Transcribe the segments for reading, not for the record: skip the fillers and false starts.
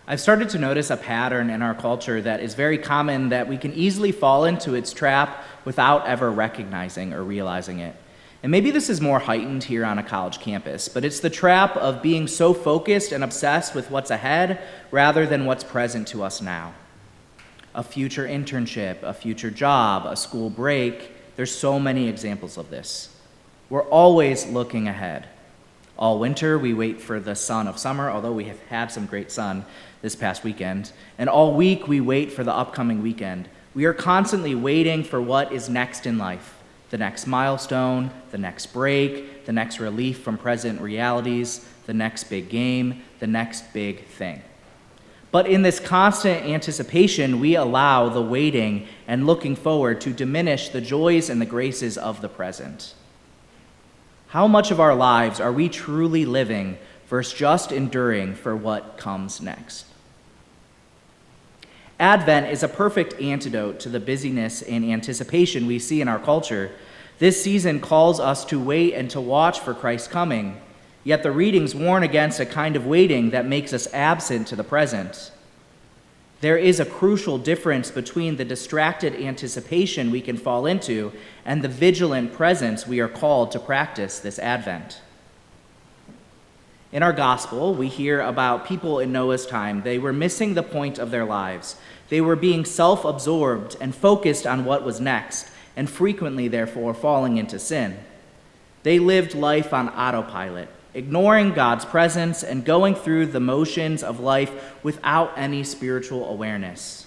I've started to notice a pattern in our culture that is very common that we can easily fall into its trap without ever recognizing or realizing it. And maybe this is more heightened here on a college campus, but it's the trap of being so focused and obsessed with what's ahead rather than what's present to us now. A future internship, a future job, a school break, there's so many examples of this. We're always looking ahead. All winter, we wait for the sun of summer, although we have had some great sun this past weekend. And all week, we wait for the upcoming weekend. We are constantly waiting for what is next in life. The next milestone, the next break, the next relief from present realities, the next big game, the next big thing. But in this constant anticipation, we allow the waiting and looking forward to diminish the joys and the graces of the present. How much of our lives are we truly living versus just enduring for what comes next? Advent is a perfect antidote to the busyness and anticipation we see in our culture. This season calls us to wait and to watch for Christ's coming, yet the readings warn against a kind of waiting that makes us absent to the present. There is a crucial difference between the distracted anticipation we can fall into and the vigilant presence we are called to practice this Advent. In our gospel, we hear about people in Noah's time. They were missing the point of their lives. They were being self-absorbed and focused on what was next, and frequently, therefore, falling into sin. They lived life on autopilot, ignoring God's presence and going through the motions of life without any spiritual awareness.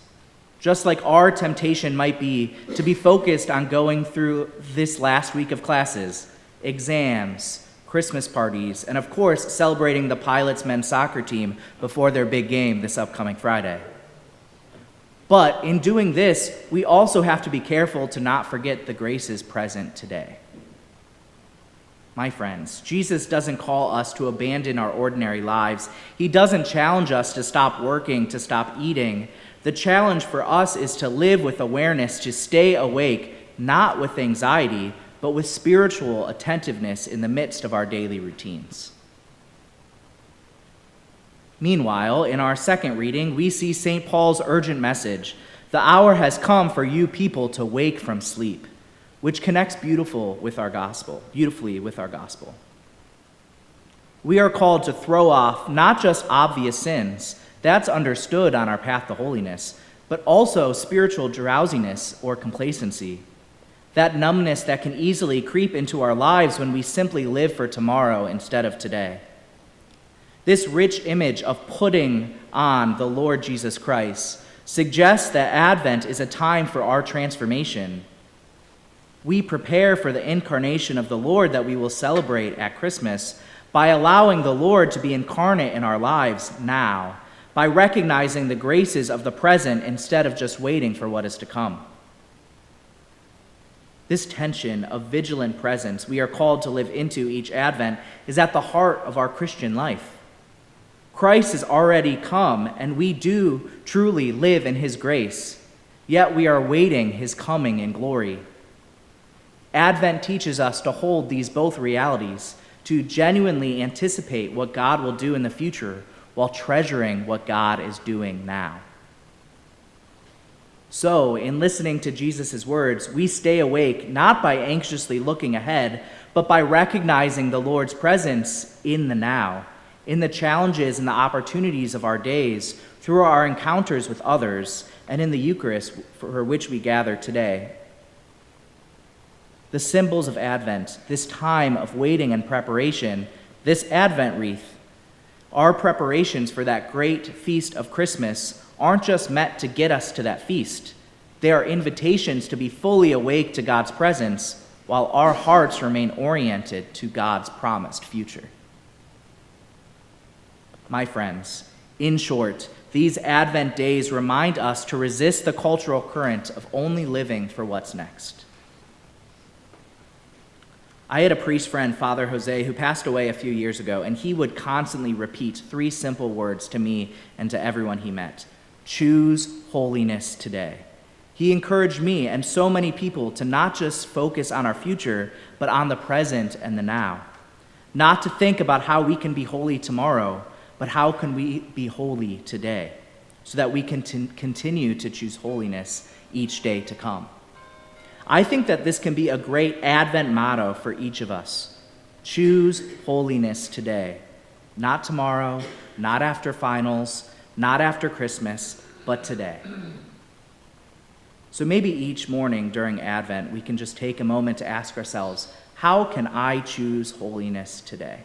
Just like our temptation might be to be focused on going through this last week of classes, exams, Christmas parties, and of course, celebrating the Pilots men's soccer team before their big game this upcoming Friday. But in doing this, we also have to be careful to not forget the graces present today. My friends, Jesus doesn't call us to abandon our ordinary lives. He doesn't challenge us to stop working, to stop eating. The challenge for us is to live with awareness, to stay awake, not with anxiety, but with spiritual attentiveness in the midst of our daily routines. Meanwhile, in our second reading, we see St. Paul's urgent message, "The hour has come for you people to wake from sleep," which connects beautifully with our gospel. We are called to throw off not just obvious sins, that's understood on our path to holiness, but also spiritual drowsiness or complacency, that numbness that can easily creep into our lives when we simply live for tomorrow instead of today. This rich image of putting on the Lord Jesus Christ suggests that Advent is a time for our transformation. We prepare for the incarnation of the Lord that we will celebrate at Christmas by allowing the Lord to be incarnate in our lives now, by recognizing the graces of the present instead of just waiting for what is to come. This tension of vigilant presence we are called to live into each Advent is at the heart of our Christian life. Christ has already come, and we do truly live in his grace, yet we are waiting his coming in glory. Advent teaches us to hold these both realities, to genuinely anticipate what God will do in the future while treasuring what God is doing now. So, in listening to Jesus' words, we stay awake not by anxiously looking ahead, but by recognizing the Lord's presence in the now, in the challenges and the opportunities of our days, through our encounters with others, and in the Eucharist for which we gather today. The symbols of Advent, this time of waiting and preparation, this Advent wreath, our preparations for that great feast of Christmas aren't just meant to get us to that feast. They are invitations to be fully awake to God's presence while our hearts remain oriented to God's promised future. My friends, in short, these Advent days remind us to resist the cultural current of only living for what's next. I had a priest friend, Father Jose, who passed away a few years ago, and he would constantly repeat 3 simple words to me and to everyone he met. Choose holiness today. He encouraged me and so many people to not just focus on our future, but on the present and the now. Not to think about how we can be holy tomorrow, but how can we be holy today so that we can continue to choose holiness each day to come? I think that this can be a great Advent motto for each of us. Choose holiness today. Not tomorrow, not after finals, not after Christmas, but today. So maybe each morning during Advent, we can just take a moment to ask ourselves, how can I choose holiness today?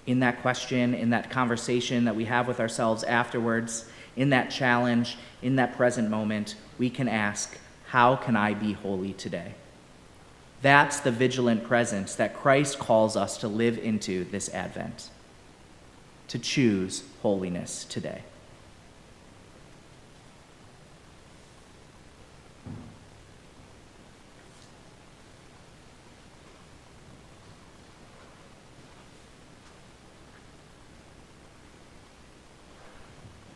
In that question, in that conversation that we have with ourselves afterwards, in that challenge, in that present moment, we can ask, how can I be holy today? That's the vigilant presence that Christ calls us to live into this Advent, to choose holiness today.